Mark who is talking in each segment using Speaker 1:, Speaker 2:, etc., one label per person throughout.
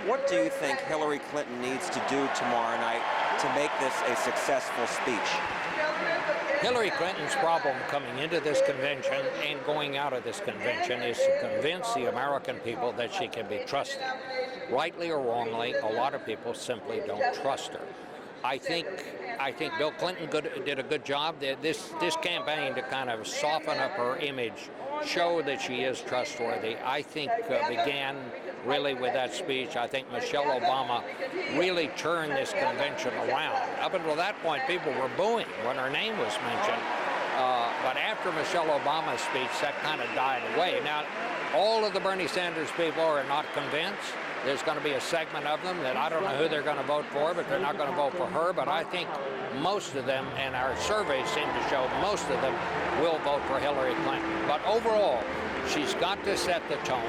Speaker 1: What do you think Hillary Clinton needs to do tomorrow night to make this a successful speech?
Speaker 2: Hillary Clinton's problem coming into this convention and going out of this convention is to convince the American people that she can be trusted. Rightly or wrongly, a lot of people simply don't trust her. I think Bill Clinton did a good job. This campaign to kind of soften up her image, show that she is trustworthy, I think began really with that speech. I think Michelle Obama really turned this convention around. Up until that point, people were booing when her name was mentioned. But after Michelle Obama's speech, that kind of died away. Now, all of the Bernie Sanders people are not convinced. There's going to be a segment of them that I don't know who they're going to vote for, but they're not going to vote for her. But I think most of them, and our surveys seem to show most of them, will vote for Hillary Clinton. But overall, she's got to set the tone,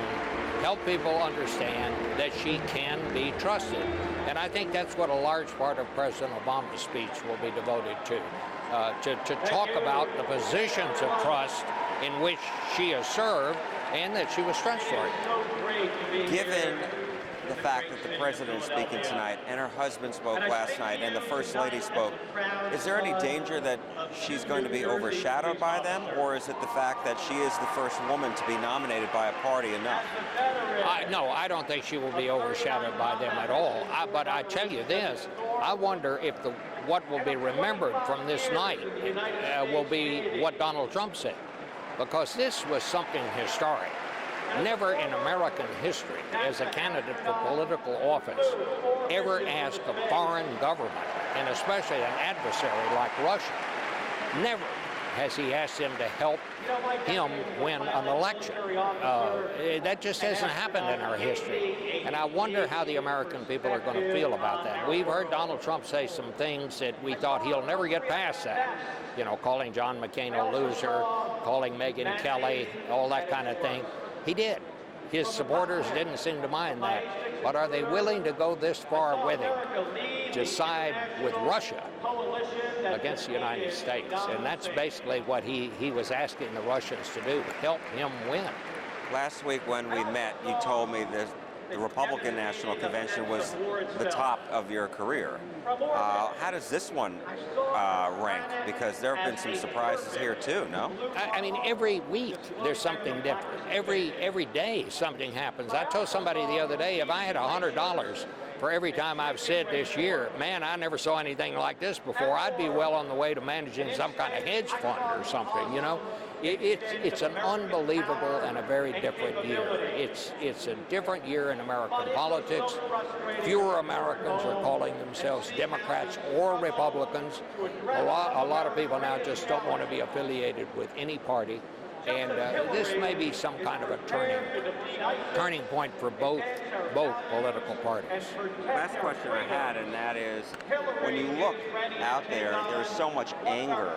Speaker 2: help people understand that she can be trusted. And I think that's what a large part of President Obama's speech will be devoted to talk about the positions of trust in which she has served and that she was trustworthy.
Speaker 1: Given the fact that the president is speaking tonight and her husband spoke last night and the first lady spoke, is there any danger that she's going to be overshadowed by them, or is it the fact that she is the first woman to be nominated by a party enough?
Speaker 2: No, I don't think she will be overshadowed by them at all. But I tell you this, I wonder if what will be remembered from this night will be what Donald Trump said, because this was something historic. Never in American history, as a candidate for political office, ever asked a foreign government, and especially an adversary like Russia, never has he asked him to help him win an election. That just hasn't happened in our history. And I wonder how the American people are going to feel about that. We've heard Donald Trump say some things that we thought he'll never get past that. You know, calling John McCain a loser, calling Megyn Kelly, all that kind of thing. He did. His supporters didn't seem to mind that. But are they willing to go this far with him to side with Russia against the United States? And that's basically what he was asking the Russians to do, help him win.
Speaker 1: Last week when we met, you told me that the Republican National Convention was the top of your career. How does this one rank? Because there have been some surprises here too, no?
Speaker 2: I mean, every week there's something different. Every day something happens. I told somebody the other day, if I had $100 for every time I've said this year, man, I never saw anything like this before, I'd be well on the way to managing some kind of hedge fund or something, you know? It's an unbelievable and a very different year. It's a different year in American politics. Fewer Americans are calling themselves Democrats or Republicans. A lot of people now just don't want to be affiliated with any party. And this may be some kind of a turning point for both political parties.
Speaker 1: Last question I had, and that is, when you look out there, there's so much anger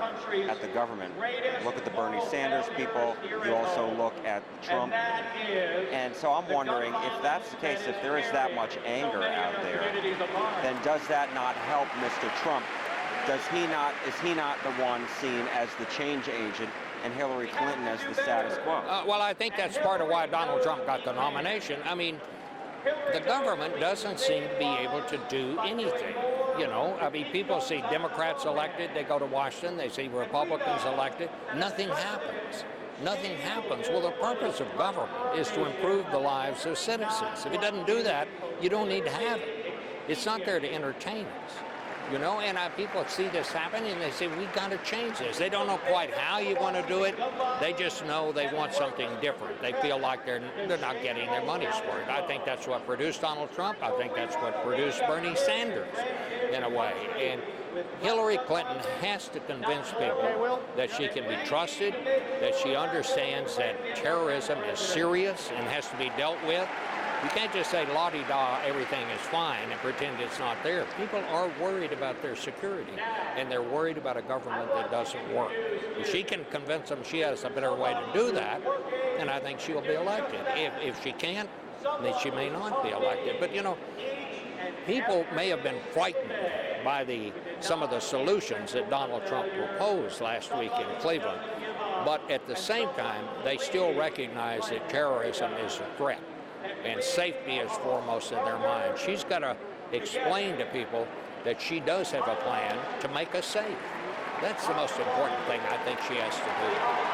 Speaker 1: at the government. Look at the Bernie Sanders people. You also look at Trump. And so I'm wondering, if that's the case, if there is that much anger out there, then does that not help Mr. Trump? Is he not the one seen as the change agent and Hillary Clinton as the status quo?
Speaker 2: Well, I think that's part of why Donald Trump got the nomination. I mean, the government doesn't seem to be able to do anything. You know, I mean, people see Democrats elected, they go to Washington, they see Republicans elected, nothing happens. Nothing happens. Well, the purpose of government is to improve the lives of citizens. If it doesn't do that, you don't need to have it. It's not there to entertain us. You know, and people see this happen and they say, we've got to change this. They don't know quite how you're going to do it. They just know they want something different. They feel like they're not getting their money's worth. I think that's what produced Donald Trump. I think that's what produced Bernie Sanders in a way. And Hillary Clinton has to convince people that she can be trusted, that she understands that terrorism is serious and has to be dealt with. You can't just say la-di-da, everything is fine, and pretend it's not there. People are worried about their security, and they're worried about a government that doesn't work. If she can convince them she has a better way to do that, then I think she'll be elected. If she can't, then she may not be elected. But, you know, people may have been frightened by some of the solutions that Donald Trump proposed last week in Cleveland. But at the same time, they still recognize that terrorism is a threat. and safety is foremost in their mind. She's got to explain to people that she does have a plan to make us safe. That's the most important thing I think she has to do.